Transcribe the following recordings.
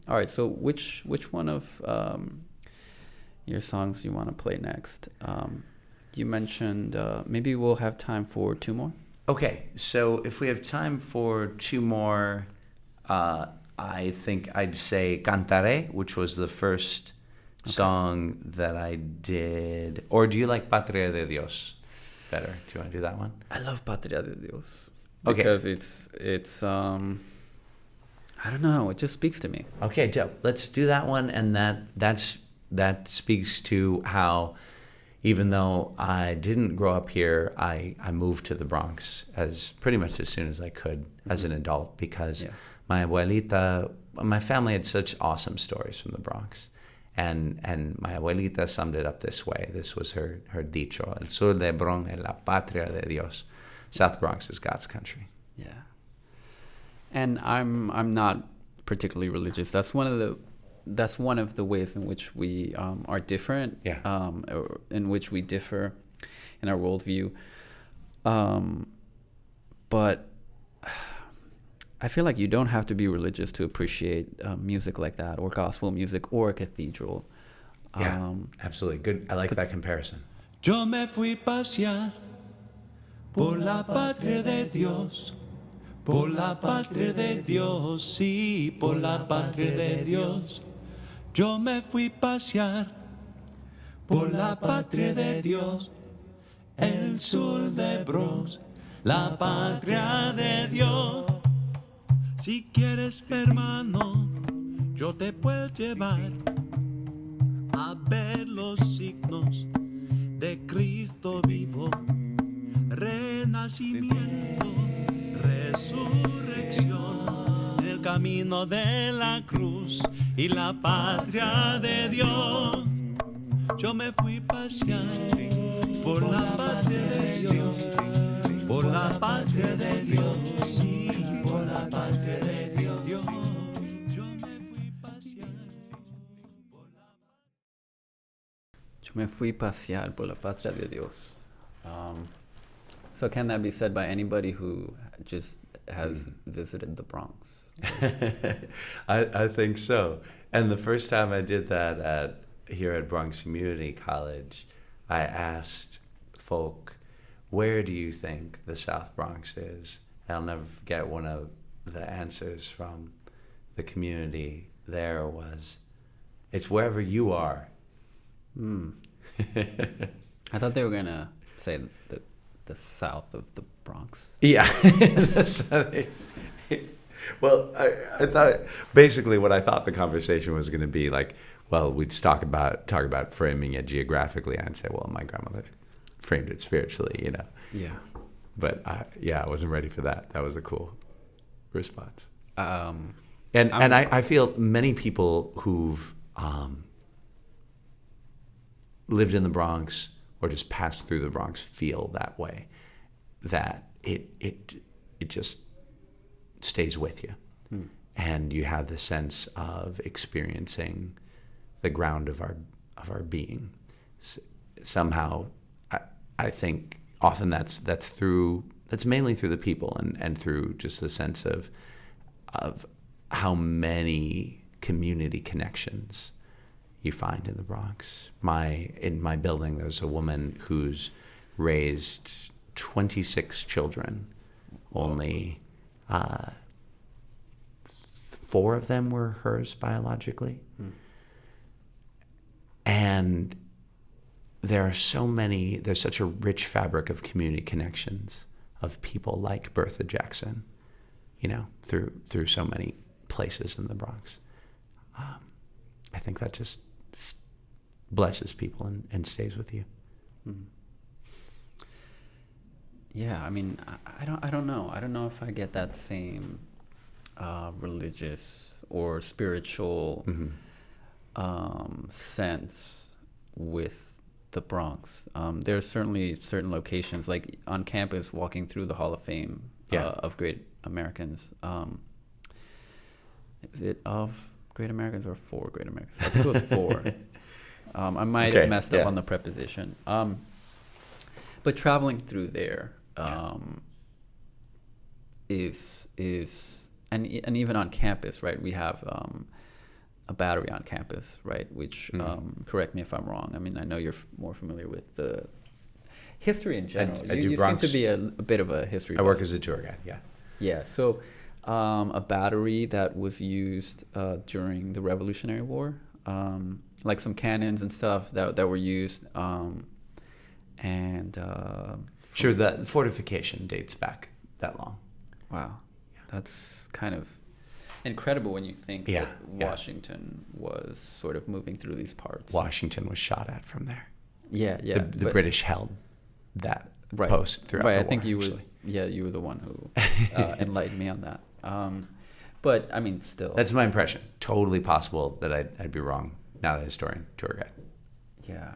All right. So which one of your songs you want to play next? You mentioned maybe we'll have time for two more. Okay, so if we have time for two more, I think I'd say Cantaré, which was the first song that I did. Or do you like Patria de Dios better? Do you want to do that one? I love Patria de Dios Okay. because it's I don't know, it just speaks to me. Okay, dope. Let's do that one, and that speaks to how, even though I didn't grow up here, I moved to the Bronx as pretty much as soon as I could as an adult because my abuelita, my family had such awesome stories from the Bronx. And my abuelita summed it up this way. This was her dicho. El sur de Bronx es la patria de Dios. South Bronx is God's country. Yeah. And I'm not particularly religious. That's one of the ways in which we are different. Yeah. Or in which we differ in our worldview. But I feel like you don't have to be religious to appreciate music like that, or gospel music, or a cathedral. Yeah, absolutely. Good. I like that comparison. Yo me fui pasear por la patria de Dios, por la patria de Dios, sí, por la patria de Dios. Yo me fui pasear por la patria de Dios, el sur de Bronx, la patria de Dios. Si quieres, hermano, yo te puedo llevar a ver los signos de Cristo vivo, renacimiento, resurrección, el camino de la cruz y la patria de Dios. Yo me fui pasear por la patria de Dios, por la patria de Dios, sí, por la patria de Dios. Yo me fui pasear por la Yo me fui pasear por la patria de Dios. So can that be said by anybody who just has visited the Bronx? I think so. And the first time I did that here at Bronx Community College, I asked folk, where do you think the South Bronx is? And I'll never forget one of the answers from the community there was, it's wherever you are. I thought they were going to say the south of the Bronx. Yeah. Well, I thought basically what I thought the conversation was going to be like, well, we'd talk about framing it geographically. I'd say, well, my grandmother framed it spiritually, you know. Yeah. But I wasn't ready for that. That was a cool response. Um, And I feel many people who've lived in the Bronx or just passed through the Bronx feel that way, that it just stays with you. And you have the sense of experiencing the ground of our being. Somehow, I think often that's mainly through the people and through just the sense of how many community connections you find in the Bronx. In my building, there's a woman who's raised 26 children. Only 4 of them were hers biologically. And there's such a rich fabric of community connections of people like Bertha Jackson, you know, through so many places in the Bronx. I think that just blesses people and stays with you. Yeah, I mean, I don't know. I don't know if I get that same religious or spiritual sense with the Bronx. There's certainly certain locations, like on campus, walking through the Hall of Fame of Great Americans. Is it of Great Americans or for Great Americans? I think it was for. I might have messed up on the preposition. But traveling through there is and even on campus, right? We have a battery on campus, right? Which, correct me if I'm wrong. I mean, I know you're more familiar with the history in general. I do you Bronx. seem to be a bit of a history I work buff. as a tour guide. Yeah. Yeah, so a battery that was used during the Revolutionary War, like some cannons and stuff that were used, and Sure, the fortification dates back that long. wow, that's kind of incredible when you think Yeah, that yeah. Washington was sort of moving through these parts. Washington was shot at from there. Yeah, yeah. The British held that Right. post throughout right, the I war. think you actually. you were the one who enlightened me on that. But I mean, still. That's my impression. Totally possible that I'd be wrong. Not a historian, tour guide. Yeah.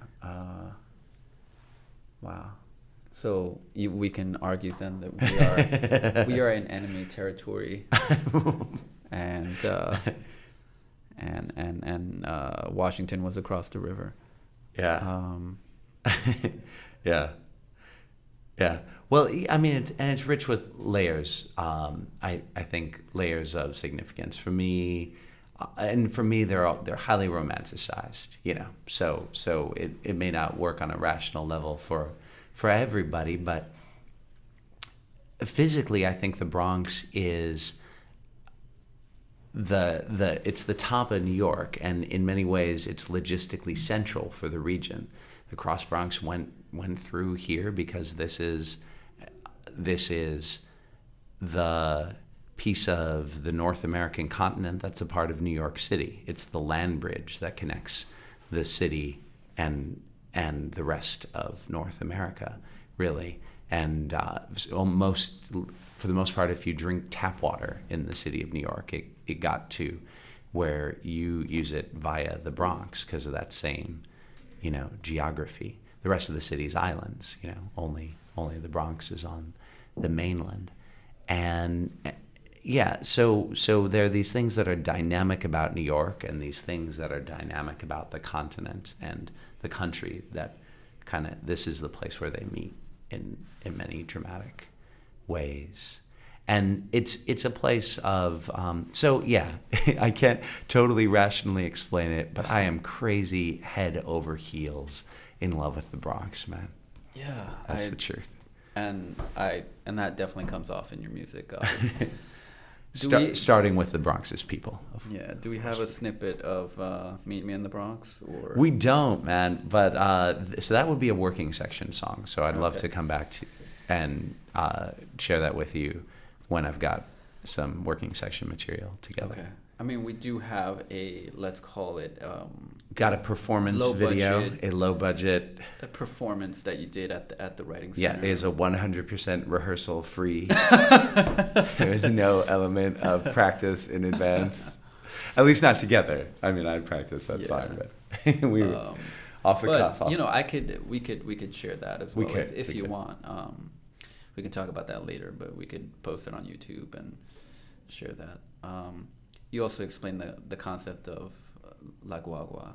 Wow. So we can argue then that we are in enemy territory, and Washington was across the river. Yeah. Yeah. Yeah. Well, I mean, it's rich with layers. I think layers of significance for me, they're highly romanticized. You know, so it may not work on a rational level for everybody, but physically, I think the Bronx is it's the top of New York, and in many ways, it's logistically central for the region. The Cross Bronx went through here because this is the piece of the North American continent that's a part of New York City. It's the land bridge that connects the city and the rest of North America, really. And for the most part, if you drink tap water in the city of New York, it got to where you use it via the Bronx because of that same, geography. The rest of the city's islands, only the Bronx is on the mainland. And yeah, so there are these things that are dynamic about New York and these things that are dynamic about the continent and the country that this is the place where they meet in many dramatic ways. And it's a place of, so yeah, I can't totally rationally explain it, but I am crazy head over heels in love with the Bronx, man. Yeah, That's the truth. And that definitely comes off in your music. Starting with the Bronx's people. Yeah. Do we have a snippet of "Meet Me in the Bronx"? Or We don't, man. But so that would be a working section song. So I'd love to come back to and share that with you when I've got some working section material together. Okay. I mean, we do have let's call it Got a performance low video, budget, a low budget. a performance that you did at the writing Yeah, center. it is a 100% rehearsal free. There is no element of practice in advance. At least not together. I mean, I practiced that song, but we were off the cuff. We could share that as well if you want. We can talk about that later, but we could post it on YouTube and share that. You also explained the concept of La Guagua,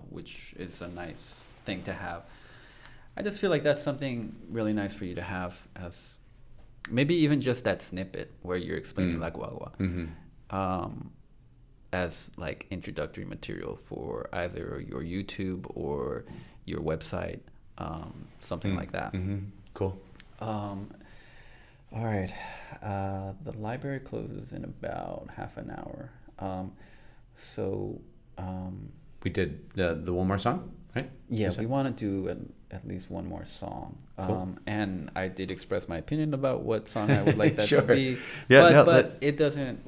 which is a nice thing to have. I just feel like that's something really nice for you to have, as maybe even just that snippet where you're explaining La Guagua, as like introductory material for either your YouTube or your website, something like that. Cool. All right. The library closes in about half an hour. So We did the one more song, right? yeah, we want to do at least one more song. Cool. And I did express my opinion about what song I would like that Sure. to be. Yeah, but it doesn't.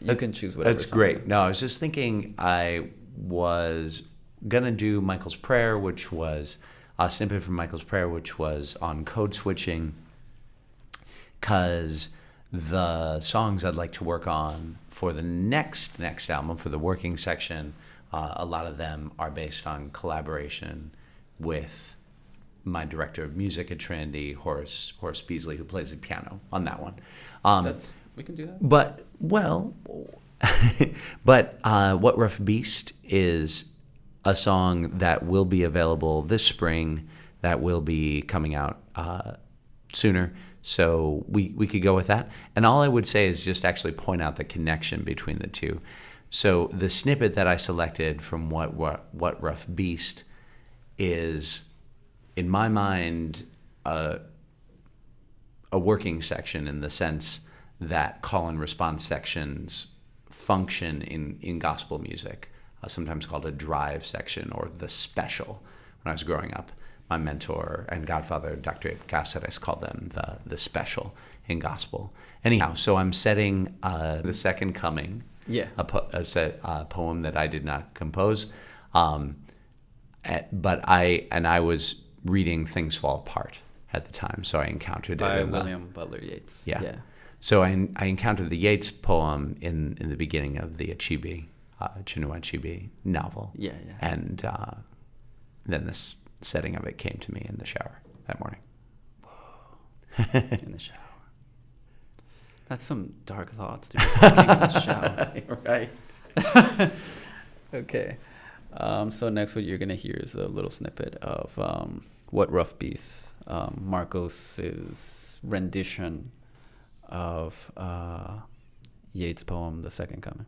You can choose whatever. That's song. great. No, I was just thinking I was gonna do Michael's Prayer, which was a snippet from Michael's Prayer, which was on code switching, because the songs I'd like to work on for the next album, for the working section, a lot of them are based on collaboration with my director of music at Trinity, Horace Beasley, who plays the piano on that one. We can do that. But What Rough Beast is a song that will be available this spring, that will be coming out sooner. So we could go with that. And all I would say is just actually point out the connection between the two. So the snippet that I selected from What Rough Beast is, in my mind, a working section in the sense that call and response sections function in gospel music, sometimes called a drive section or the special. When I was growing up, my mentor and godfather, Dr. Abe Cáceres, called them the special in gospel. Anyhow, so I'm setting The Second Coming, a poem that I did not compose, but I was reading Things Fall Apart at the time, so I encountered by it. William Butler Yeats. Yeah. So I encountered the Yeats poem in the beginning of the Achebe, Chinua Achebe novel. Yeah. And then this setting of it came to me in the shower that morning. Whoa. In the shower. That's some dark thoughts to be thinking in the shower. Right. Okay. So next what you're going to hear is a little snippet of What Rough Beast, Marcos's rendition of Yeats' poem, The Second Coming.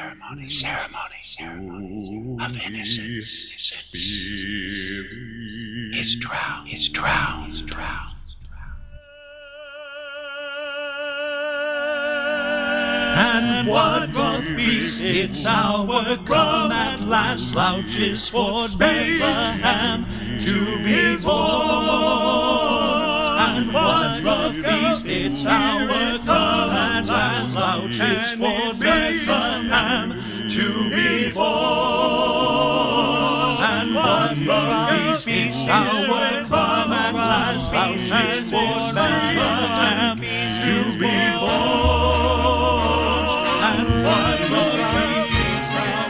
Ceremony of innocence is drowned. And what rough beast it's our come at last slouches toward Bethlehem to be born. And what rough beast it's our come at last slouches toward Bethlehem to be born. And what rough beast it's our come at last slouches toward Bethlehem to be born. And what rough beast it's our